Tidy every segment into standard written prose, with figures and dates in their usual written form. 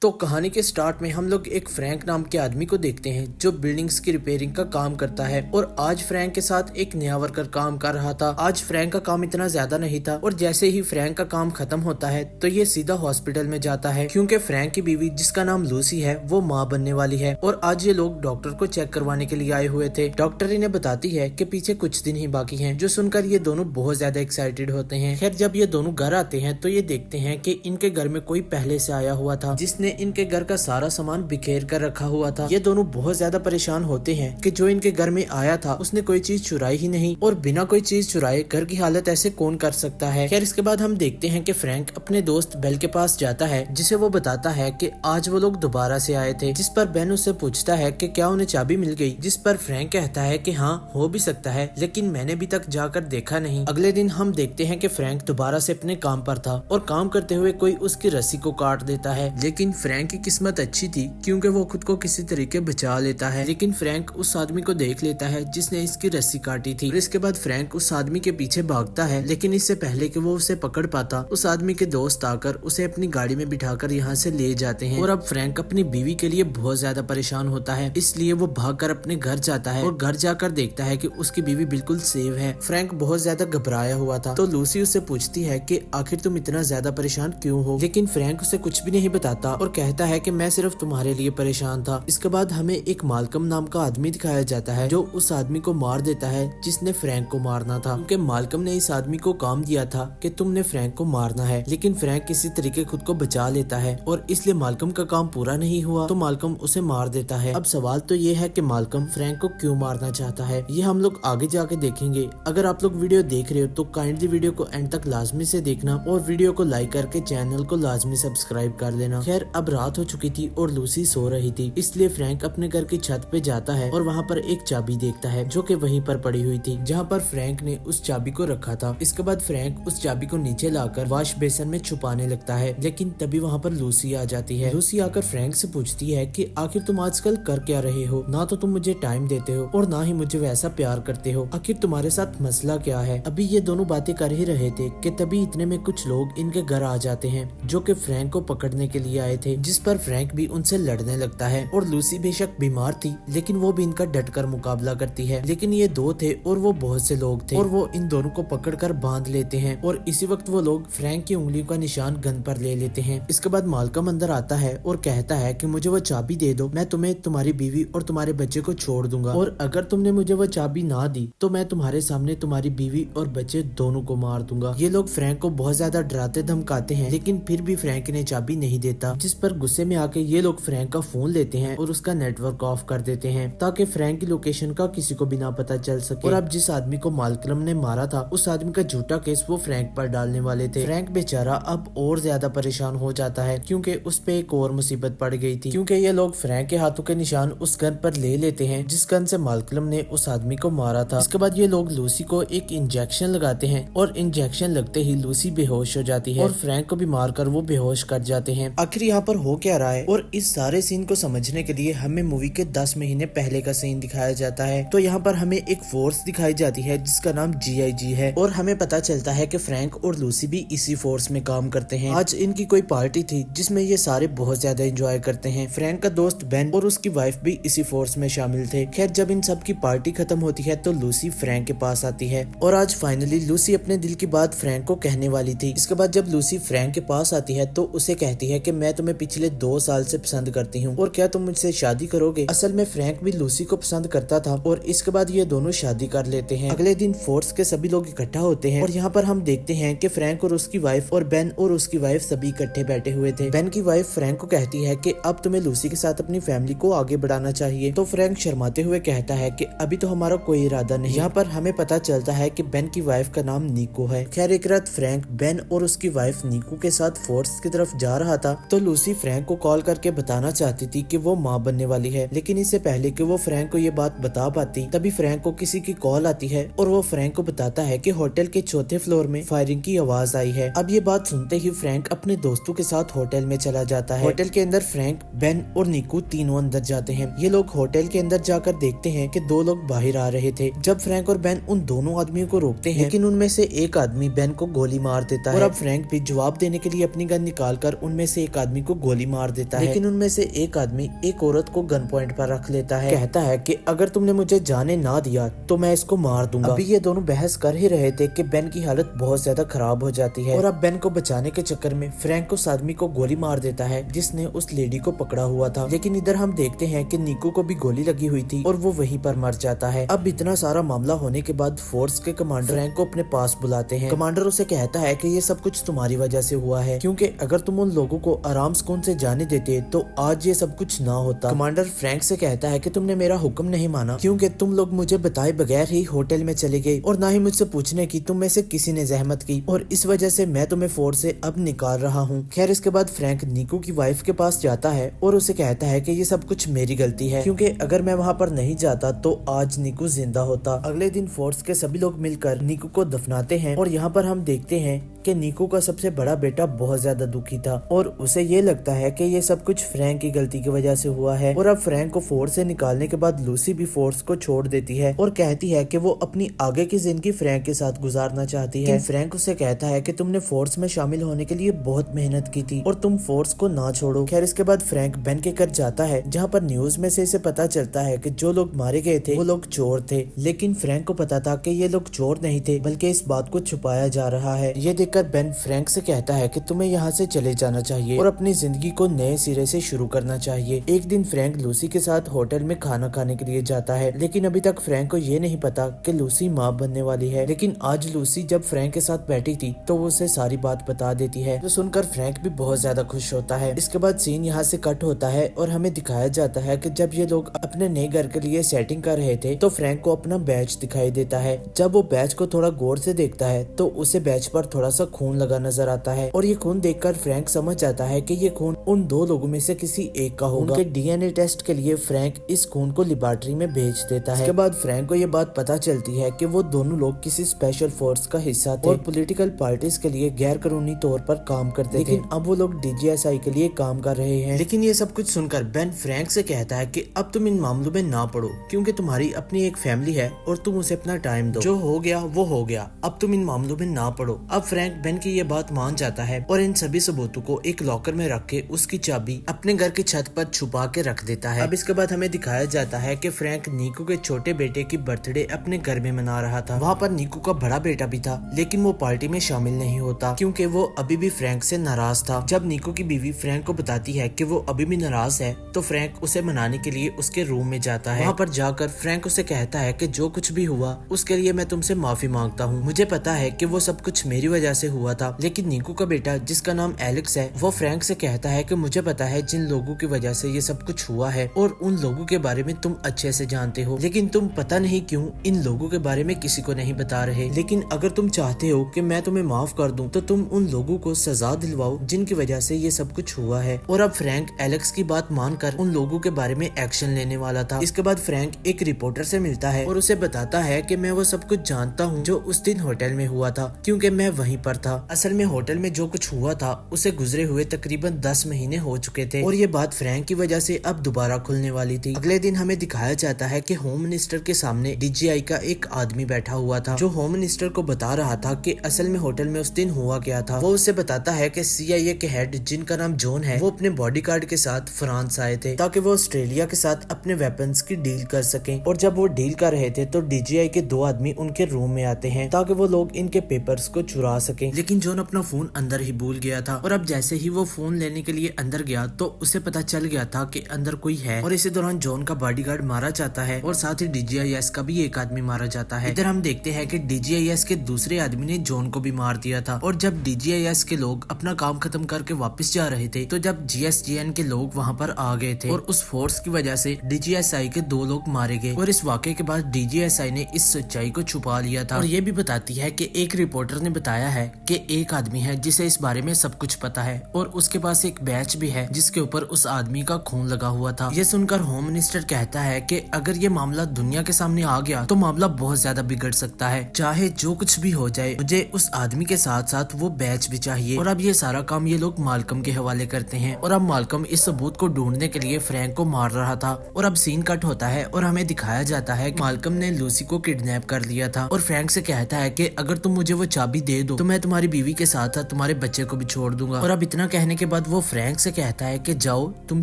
तो कहानी के स्टार्ट में हम लोग एक फ्रैंक नाम के आदमी को देखते हैं जो बिल्डिंग्स की रिपेयरिंग का काम करता है। और आज फ्रैंक के साथ एक नया वर्कर काम कर रहा था। आज फ्रैंक का काम इतना ज्यादा नहीं था और जैसे ही फ्रैंक का काम खत्म होता है तो ये सीधा हॉस्पिटल में जाता है, क्योंकि फ्रैंक की बीवी जिसका नाम लूसी है वो माँ बनने वाली है। और आज ये लोग डॉक्टर को चेक करवाने के लिए आए हुए थे। डॉक्टर इन्हें बताती है कि पीछे कुछ दिन ही बाकी हैं, जो सुनकर ये दोनों बहुत ज्यादा एक्साइटेड होते हैं। खैर जब ये दोनों घर आते हैं तो ये देखते हैं कि इनके घर में कोई पहले से आया हुआ था जिसने इनके घर का सारा सामान बिखेर कर रखा हुआ था। ये दोनों बहुत ज्यादा परेशान होते हैं कि जो इनके घर में आया था उसने कोई चीज चुराई ही नहीं, और बिना कोई चीज चुराए घर की हालत ऐसे कौन कर सकता है। खैर इसके बाद हम देखते हैं कि फ्रैंक अपने दोस्त बेल के पास जाता है, जिसे वो बताता है कि आज वो लोग दोबारा से आए थे। जिस पर बेन उससे पूछता है कि क्या उन्हें चाबी मिल गई, जिस पर फ्रैंक कहता है कि हाँ हो भी सकता है, लेकिन मैंने अभी तक जाकर देखा नहीं। अगले दिन हम देखते हैं कि फ्रैंक दोबारा से अपने काम पर था और काम करते हुए कोई उसकी रस्सी को काट देता है, लेकिन फ्रैंक की किस्मत अच्छी थी क्योंकि वो खुद को किसी तरीके बचा लेता है। लेकिन फ्रैंक उस आदमी को देख लेता है जिसने इसकी रस्सी काटी थी। और इसके बाद फ्रैंक उस आदमी के पीछे भागता है, लेकिन इससे पहले कि वो उसे पकड़ पाता उस आदमी के दोस्त आकर उसे अपनी गाड़ी में बिठाकर यहाँ से ले जाते हैं। और अब फ्रैंक अपनी बीवी के लिए बहुत ज्यादा परेशान होता है, इसलिए वो भागकर अपने घर जाता है और घर जाकर देखता है कि उसकी बीवी बिल्कुल सेफ है। फ्रैंक बहुत ज्यादा घबराया हुआ था, तो लूसी उससे पूछती है कि आखिर तुम इतना ज्यादा परेशान क्यों हो, लेकिन फ्रैंक उसे कुछ भी नहीं बताता और कहता है कि मैं सिर्फ तुम्हारे लिए परेशान था। इसके बाद हमें एक मालकम नाम का आदमी दिखाया जाता है जो उस आदमी को मार देता है जिसने फ्रैंक को मारना था, क्योंकि मालकम ने इस आदमी को काम दिया था कि तुमने फ्रैंक को मारना है। लेकिन फ्रैंक किसी तरीके खुद को बचा लेता है और इसलिए मालकम का काम पूरा नहीं हुआ तो मालकम उसे मार देता है। अब सवाल तो ये है कि मालकम फ्रैंक को क्यों मारना चाहता है, ये हम लोग आगे जाके देखेंगे। अगर आप लोग वीडियो देख रहे हो तो काइंडली वीडियो को एंड तक लाजमी से देखना और वीडियो को लाइक करके चैनल को लाजमी सब्सक्राइब कर लेना। खैर अब रात हो चुकी थी और लूसी सो रही थी, इसलिए फ्रैंक अपने घर की छत पे जाता है और वहाँ पर एक चाबी देखता है जो कि वहीं पर पड़ी हुई थी जहाँ पर फ्रैंक ने उस चाबी को रखा था। इसके बाद फ्रैंक उस चाबी को नीचे लाकर वॉश बेसन में छुपाने लगता है, लेकिन तभी वहाँ पर लूसी आ जाती है। लूसी आकर फ्रैंक से पूछती है कि आखिर तुम आजकल कर क्या रहे हो, ना तो तुम मुझे टाइम देते हो और ना ही मुझे वैसा प्यार करते हो, आखिर तुम्हारे साथ मसला क्या है। अभी ये दोनों बातें कर ही रहे थे कि तभी इतने में कुछ लोग इनके घर आ जाते हैं जो कि फ्रैंक को पकड़ने के लिए आए थे, जिस पर फ्रैंक भी उनसे लड़ने लगता है। और लूसी बेशक बीमार थी लेकिन वो भी इनका डटकर मुकाबला करती है। लेकिन ये दो थे और वो बहुत से लोग थे और वो इन दोनों को पकड़कर बांध लेते हैं और इसी वक्त वो लोग फ्रैंक की उंगलियों का निशान गन पर ले लेते हैं। इसके बाद मालकम अंदर आता है और कहता है कि मुझे वो चाबी दे दो, मैं तुम्हें, तुम्हारी बीवी और तुम्हारे बच्चे को छोड़ दूंगा, और अगर तुमने मुझे वो चाबी ना दी तो मैं तुम्हारे सामने तुम्हारी बीवी और बच्चे दोनों को मार दूंगा। ये लोग फ्रैंक को बहुत ज्यादा डराते धमकाते हैं, लेकिन फिर भी फ्रैंक ने चाबी नहीं देता, जिस पर गुस्से में आके ये लोग फ्रैंक का फोन लेते हैं और उसका नेटवर्क ऑफ कर देते हैं ताकि फ्रैंक की लोकेशन का किसी को भी ना पता चल सके। और अब जिस आदमी को मालकम ने मारा था उस आदमी का झूठा केस वो फ्रैंक पर डालने वाले थे। फ्रैंक बेचारा अब और ज्यादा परेशान हो जाता है क्योंकि उस पे एक और मुसीबत पड़ गई थी, क्योंकि ये लोग फ्रैंक के हाथों के निशान उस गन पर ले लेते हैं जिस गन से मालकम ने उस आदमी को मारा था। इसके बाद ये लोग लूसी को एक इंजेक्शन लगाते हैं और इंजेक्शन लगते ही लूसी बेहोश हो जाती है और फ्रैंक को भी मारकर वो बेहोश कर जाते हैं। आखिर यहाँ पर हो क्या रहा है और इस सारे सीन को समझने के लिए हमें मूवी के 10 महीने पहले का सीन दिखाया जाता है। तो यहाँ पर हमें एक फोर्स दिखाई जाती है जिसका नाम GIG है और हमें पता चलता है कि फ्रैंक और लूसी भी इसी फोर्स में काम करते हैं। आज इनकी कोई पार्टी थी जिसमें ये सारे बहुत ज्यादा एंजॉय करते हैं। फ्रैंक का दोस्त बेन और उसकी वाइफ भी इसी फोर्स में शामिल थे। खैर जब इन सब की पार्टी खत्म होती है तो लूसी फ्रैंक के पास आती है और आज फाइनली लूसी अपने दिल की बात फ्रैंक को कहने वाली थी। इसके बाद जब लूसी फ्रैंक के पास आती है तो उसे कहती है कि मैं तुम्हें पिछले 2 साल से पसंद करती हूँ और क्या तुम मुझसे शादी करोगे। असल में फ्रैंक भी लूसी को पसंद करता था और इसके बाद ये दोनों शादी कर लेते हैं। अगले दिन फोर्स के सभी लोग इकट्ठा होते हैं और यहाँ पर हम देखते हैं कि फ्रैंक और उसकी वाइफ और बेन और उसकी वाइफ सभी इकट्ठे बैठे हुए थे। बेन की वाइफ फ्रैंक को कहती है कि अब तुम्हें लूसी के साथ अपनी फैमिली को आगे बढ़ाना चाहिए, तो फ्रैंक शर्माते हुए कहता है कि अभी तो हमारा कोई इरादा नहीं। यहाँ पर हमें पता चलता है कि बेन की वाइफ का नाम नीको है। खैर एक रात फ्रैंक बेन और उसकी वाइफ नीको के साथ फोर्स की तरफ जा रहा था तो लूसी फ्रैंक को कॉल करके बताना चाहती थी कि वो माँ बनने वाली है, लेकिन इससे पहले कि वो फ्रैंक को ये बात बता पाती तभी फ्रैंक को किसी की कॉल आती है और वो फ्रैंक को बताता है कि होटल के 4थे फ्लोर में फायरिंग की आवाज आई है। अब ये बात सुनते ही फ्रैंक अपने दोस्तों के साथ होटल में चला जाता है। होटल के अंदर फ्रैंक, बेन और नीको तीनों अंदर जाते हैं। ये लोग होटल के अंदर जाकर देखते हैं कि 2 लोग बाहर आ रहे थे। जब फ्रैंक और बेन उन दोनों आदमियों को रोकते हैं, लेकिन उनमें से एक आदमी बेन को गोली मार देता है और अब फ्रैंक भी जवाब देने के लिए अपनी गन निकाल कर उनमें से एक आदमी को गोली मार देता है, लेकिन उनमें से एक आदमी एक औरत को गन पॉइंट पर रख लेता है। कहता है कि अगर तुमने मुझे जाने ना दिया तो मैं इसको मार दूंगा। अभी ये दोनों बहस कर ही रहे थे कि बेन की हालत बहुत ज्यादा खराब हो जाती है और अब बेन को बचाने के चक्कर में फ्रैंक उस आदमी को गोली मार देता है जिसने उस लेडी को पकड़ा हुआ था। लेकिन इधर हम देखते हैं कि निको को भी गोली लगी हुई थी और वो वहीं पर मर जाता है। अब इतना सारा मामला होने के बाद फोर्स के कमांडर फ्रैंक को अपने पास बुलाते हैं। कमांडर उसे कहता है कि ये सब कुछ तुम्हारी वजह से हुआ है, क्योंकि अगर तुम उन लोगों को आराम सुकून से जाने देते तो आज ये सब कुछ ना होता। कमांडर फ्रैंक से कहता है कि तुमने मेरा हुक्म नहीं माना, क्योंकि तुम लोग मुझे बताए बगैर ही होटल में चले गए और ना ही मुझसे पूछने की तुम में से किसी ने जहमत की, और इस वजह से मैं तुम्हें फोर्स से अब निकाल रहा हूँ। खैर इसके बाद फ्रैंक निको की वाइफ के पास जाता है और उसे कहता है कि ये सब कुछ मेरी गलती है, क्योंकि अगर मैं वहाँ पर नहीं जाता तो आज निको जिंदा होता। अगले दिन फोर्स के सभी लोग मिलकर निको को दफनाते हैं और यहाँ पर हम देखते हैं कि निको का सबसे बड़ा बेटा बहुत ज्यादा दुखी था और उसे ये लगता है कि ये सब कुछ फ्रैंक की गलती की वजह से हुआ है। और अब फ्रैंक को फोर्स से निकालने के बाद लूसी भी फोर्स को छोड़ देती है और कहती है कि वो अपनी आगे की जिंदगी फ्रैंक के साथ गुजारना चाहती है। फ्रैंक उसे कहता है कि तुमने फोर्स में शामिल होने के लिए बहुत मेहनत की थी और तुम फोर्स को ना छोड़ो। खैर इसके बाद फ्रैंक बेन के घर जाता है, जहाँ पर न्यूज में से इसे पता चलता है कि जो लोग मारे गए थे वो लोग चोर थे, लेकिन फ्रैंक को पता था कि ये लोग चोर नहीं थे बल्कि इस बात को छुपाया जा रहा है। ये देखकर बेन फ्रैंक से कहता है कि तुम्हें यहाँ से चले जाना चाहिए और अपनी जिंदगी को नए सिरे से शुरू करना चाहिए। एक दिन फ्रैंक लूसी के साथ होटल में खाना खाने के लिए जाता है, लेकिन अभी तक फ्रैंक को ये नहीं पता कि लूसी माँ बनने वाली है। लेकिन आज लूसी जब फ्रैंक के साथ बैठी थी तो वो उसे सारी बात बता देती है, जो सुनकर फ्रैंक भी बहुत ज्यादा खुश होता है। इसके बाद सीन यहाँ से कट होता है और हमें दिखाया जाता है कि जब ये लोग अपने नए घर के लिए सेटिंग कर रहे थे तो फ्रैंक को अपना बैच दिखाई देता है। जब वो बैच को थोड़ा गौर से देखता है तो उसे बैच पर थोड़ा सा खून लगा नजर आता है और ये खून देखकर फ्रैंक समझ जाता है कि ये खून उन दो लोगों में से किसी एक का होगा। उनके डीएनए टेस्ट के लिए फ्रैंक इस खून को लेबोरेटरी में भेज देता है। इसके बाद फ्रैंक को ये बात पता चलती है कि वो दोनों लोग किसी स्पेशल फोर्स का हिस्सा थे और पॉलिटिकल पार्टीज के लिए गैर कानूनी तौर पर काम करते थे, लेकिन अब वो लोग डीजीएसआई के लिए काम कर रहे हैं। लेकिन ये सब कुछ सुनकर बेन फ्रैंक से कहता है कि अब तुम इन मामलों में ना पड़ो, क्योंकि तुम्हारी अपनी एक फैमिली है और तुम उसे अपना टाइम दो। जो हो गया वो हो गया, अब तुम इन मामलों में ना पड़ो। अब फ्रैंक बेन की ये बात मान जाता है और इन सभी सबूतों को एक लॉकर में रख के उसकी चाबी अपने घर की छत पर छुपा के रख देता है। अब इसके बाद हमें दिखाया जाता है कि फ्रैंक निको के छोटे बेटे की बर्थडे अपने घर में मना रहा था। वहाँ पर निको का बड़ा बेटा भी था, लेकिन वो पार्टी में शामिल नहीं होता क्योंकि वो अभी भी फ्रैंक से नाराज था। जब निको की बीवी फ्रैंक को बताती है कि वो अभी भी नाराज है तो फ्रैंक उसे मनाने के लिए उसके रूम में जाता है। वहाँ पर जाकर फ्रैंक उसे कहता है कि जो कुछ भी हुआ उसके लिए मैं तुमसे माफी मांगता हूँ। मुझे पता है कि वो सब कुछ मेरी वजह से हुआ था। लेकिन निको का बेटा जिसका नाम एलेक्स है वो फ्रैंक से कहता है कि मुझे पता है जिन लोगों की वजह से ये सब कुछ हुआ है और उन लोगों के बारे में तुम अच्छे से जानते हो, लेकिन तुम पता नहीं क्यों इन लोगों के बारे में किसी को नहीं बता रहे। लेकिन अगर तुम चाहते हो कि मैं तुम्हें माफ कर दूं तो तुम उन लोगों को सजा दिलवाओ जिनकी वजह से ये सब कुछ हुआ है। और अब फ्रैंक एलेक्स की बात मानकर उन लोगों के बारे में एक्शन लेने वाला था। इसके बाद फ्रैंक एक रिपोर्टर से मिलता है और उसे बताता है कि मैं वो सब कुछ जानता हूँ जो उस दिन होटल में हुआ था, क्योंकि मैं वहीं पर था। असल में होटल में जो कुछ हुआ था उसे गुजरे हुए तकरीबन 10 महीने हो चुके थे और ये बात फ्रैंक की वजह से अब दोबारा खुलने वाली थी। अगले दिन हमें दिखाया जाता है कि होम मिनिस्टर के सामने डीजीआई का एक आदमी बैठा हुआ था जो होम मिनिस्टर को बता रहा था कि असल में होटल में उस दिन हुआ क्या था। वो उसे बताता है कि सीआईए के हेड जिनका नाम जॉन है वो अपने बॉडीगार्ड के साथ फ्रांस आए थे ताकि वो ऑस्ट्रेलिया के साथ अपने वेपन्स की डील कर सकें। और जब वो डील कर रहे थे तो डीजीआई के 2 आदमी उनके रूम में आते हैं ताकि वो लोग इनके पेपर्स को चुरा सकें। लेकिन जॉन अपना फोन अंदर ही भूल गया था और अब जैसे ही वो फोन लेने के लिए अंदर गया तो उसे पता चल गया था कि अंदर कोई है और इसी दौरान जॉन का बॉडीगार्ड मारा जाता है और साथ ही डीजीआईएस का भी एक आदमी मारा जाता है। इधर हम देखते हैं कि डीजीआईएस के दूसरे आदमी ने जॉन को भी मार दिया था और जब डीजीआईएस के लोग अपना काम खत्म करके वापस जा रहे थे तो जब जीएसजीएन के लोग वहाँ पर आ गए थे और उस फोर्स की वजह से डीजीएसआई के 2 लोग मारे गए। और इस वाक़े के बाद डीजीएसआई ने इस सच्चाई को छुपा लिया था और ये भी बताती है कि एक रिपोर्टर ने बताया है कि एक आदमी है जिसे इस बारे में सब कुछ पता है और उसके पास एक बैच भी है जिसके ऊपर उस आदमी का खून लगा हुआ था। ये सुनकर होम मिनिस्टर कहता है कि अगर ये मामला दुनिया के सामने आ गया तो मामला बहुत ज्यादा बिगड़ सकता है। चाहे जो कुछ भी हो जाए मुझे उस आदमी के साथ साथ वो बैच भी चाहिए। और अब ये सारा काम ये लोग मालकम के हवाले करते हैं और अब मालकम इस सबूत को ढूंढने के लिए फ्रैंक को मार रहा था। और अब सीन कट होता है और हमें दिखाया जाता है कि मालकम ने लूसी को किडनैप कर लिया था और फ्रैंक से कहता है कि अगर तुम मुझे वो चाबी दे दो तो मैं तुम्हारी बीवी के साथ तुम्हारे बच्चे को भी छोड़ दूंगा। और अब इतना कहने के बाद वो फ्रैंक से कहता है कि जाओ तुम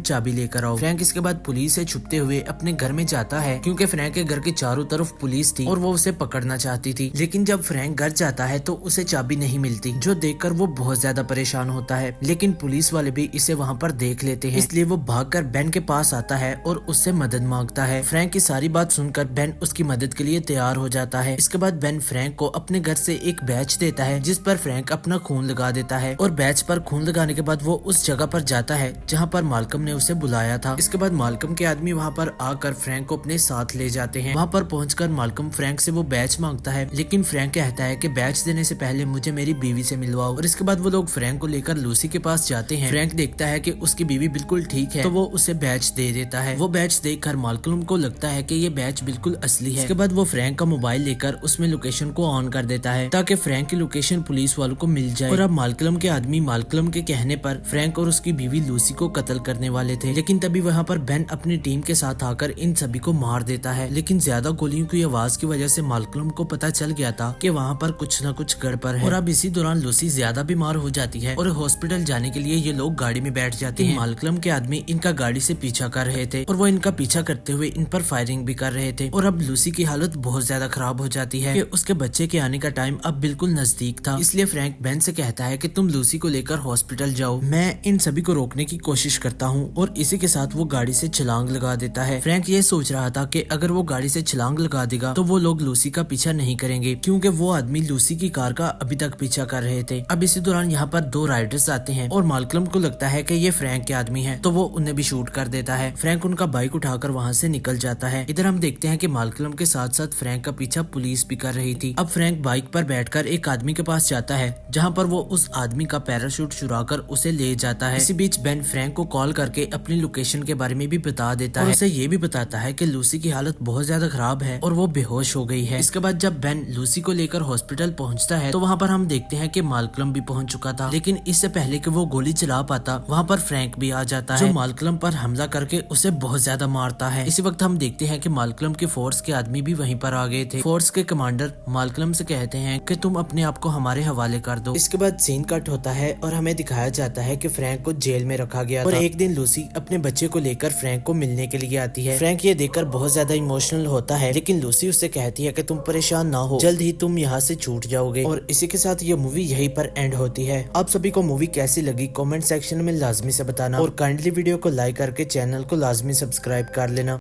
चाबी लेकर आओ। फ्रैंक इसके बाद पुलिस से छुपते हुए अपने घर में जाता है, क्योंकि फ्रैंक के घर के चारों तरफ पुलिस थी और वो उसे पकड़ना चाहती थी। लेकिन जब फ्रैंक घर जाता है तो उसे चाबी नहीं मिलती, जो देखकर वो बहुत ज्यादा परेशान होता है। लेकिन पुलिस वाले भी इसे वहाँ पर देख लेते हैं, इसलिए वो भागकर बेन के पास आता है और उससे मदद मांगता है। फ्रैंक की सारी बात सुनकर बेन उसकी मदद के लिए तैयार हो जाता है। इसके बाद बेन फ्रैंक को अपने घर से एक बैच देता है, जिस पर फ्रैंक अपना खून लगा देता है। और बैच पर खून लगाने के बाद वो उस जगह पर जाता है जहाँ पर मालकम ने उसे बुलाया था। इसके बाद मालकम के आदमी वहाँ पर आकर फ्रैंक को अपने साथ ले जाते हैं। वहाँ पर पहुंचकर मालकम फ्रैंक से वो बैच मांगता है, लेकिन फ्रैंक कहता है कि बैच देने से पहले मुझे मेरी बीवी से मिलवाओ। और इसके बाद वो लोग फ्रैंक को लेकर लूसी के पास जाते हैं। फ्रैंक देखता है कि उसकी बीवी बिल्कुल ठीक है, तो वो उसे बैच दे देता है। वो बैच देखकर मालकम को लगता है कि ये बैच बिल्कुल असली है। इसके बाद वो फ्रैंक का मोबाइल लेकर उसमें लोकेशन को ऑन कर देता है, ताकि फ्रैंक की लोकेशन पुलिस वालों को मिल जाए। और अब मालकम के आदमी मालकम के कहने पर फ्रैंक और उसकी बीवी लूसी को कत्ल करने वाले थे। लेकिन तभी वहाँ पर बेन अपनी टीम के साथ आकर इन सभी को मार देता है। लेकिन ज्यादा गोलियों की आवाज की वजह से मालकम को पता चल गया था कि वहाँ पर कुछ न कुछ गड़बड़ है। और अब इसी दौरान लूसी ज्यादा बीमार हो जाती है और हॉस्पिटल जाने के लिए ये लोग गाड़ी में बैठ जाते हैं। मालकम के आदमी इनका गाड़ी से पीछा कर रहे थे और वो इनका पीछा करते हुए इन पर फायरिंग भी कर रहे थे। और अब लूसी की हालत बहुत ज्यादा खराब हो जाती है कि उसके बच्चे के आने का टाइम अब बिल्कुल नजदीक था। इसलिए फ्रैंक बेन से कहता है कि तुम लूसी को लेकर हॉस्पिटल जाओ, मैं इन सभी को रोकने की कोशिश करता हूँ। और इसी के साथ वो गाड़ी से छलांग लगा देता है। फ्रैंक ये सोच रहा था कि अगर वो गाड़ी से छलांग लगा देगा तो वो लोग लूसी का पीछा नहीं करेंगे, क्योंकि वो आदमी लूसी की कार का अभी तक पीछा कर रहे थे। अब इसी दौरान यहाँ पर दो राइडर्स आते हैं और मालकम को लगता है कि ये फ्रैंक के आदमी हैं, तो वो उन्हें भी शूट कर देता है। फ्रैंक उनका बाइक उठाकर वहाँ से निकल जाता है। इधर हम देखते हैं कि मालकम के साथ साथ फ्रैंक का पीछा पुलिस भी कर रही थी। अब फ्रैंक बाइक पर बैठकर एक आदमी के पास जाता है, जहाँ पर वो उस आदमी का पैराशूट चुराकर उसे ले जाता है। इसी बीच बेन फ्रैंक को कॉल करके अपनी लोकेशन के बारे में भी बता देता है। उसे ये भी बताता है कि लूसी की हालत बहुत ज्यादा खराब है और वो बेहोश हो गई है। इसके बाद जब बेन लूसी को लेकर हॉस्पिटल पहुंचता है तो वहाँ पर हम देखते हैं कि मालकम भी पहुंच चुका था। लेकिन इससे पहले कि वो गोली चला पाता, वहाँ पर फ्रैंक भी आ जाता है, जो मालकम पर हमला करके उसे बहुत ज्यादा मारता है। इसी वक्त हम देखते हैं कि मालकम के फोर्स के आदमी भी वहीं पर आ गए थे। फोर्स के कमांडर मालकम से कहते हैं कि तुम अपने आप को हमारे हवाले कर दो। इसके बाद सीन कट होता है और हमें दिखाया जाता है कि फ्रैंक को जेल में रखा गया और एक दिन लूसी अपने बच्चे को लेकर फ्रैंक को मिलने के लिए आती है। फ्रैंक ये देखकर बहुत ज्यादा इमोशनल होता है, लेकिन लूसी उससे कहती है कि तुम परेशान ना हो, जल्द ही तुम यहाँ से छूट जाओगे। और इसी के साथ ये मूवी यहीं पर एंड होती है। आप सभी को मूवी कैसी लगी कमेंट सेक्शन में लाजमी से बताना और काइंडली वीडियो को लाइक करके चैनल को लाजमी सब्सक्राइब कर लेना।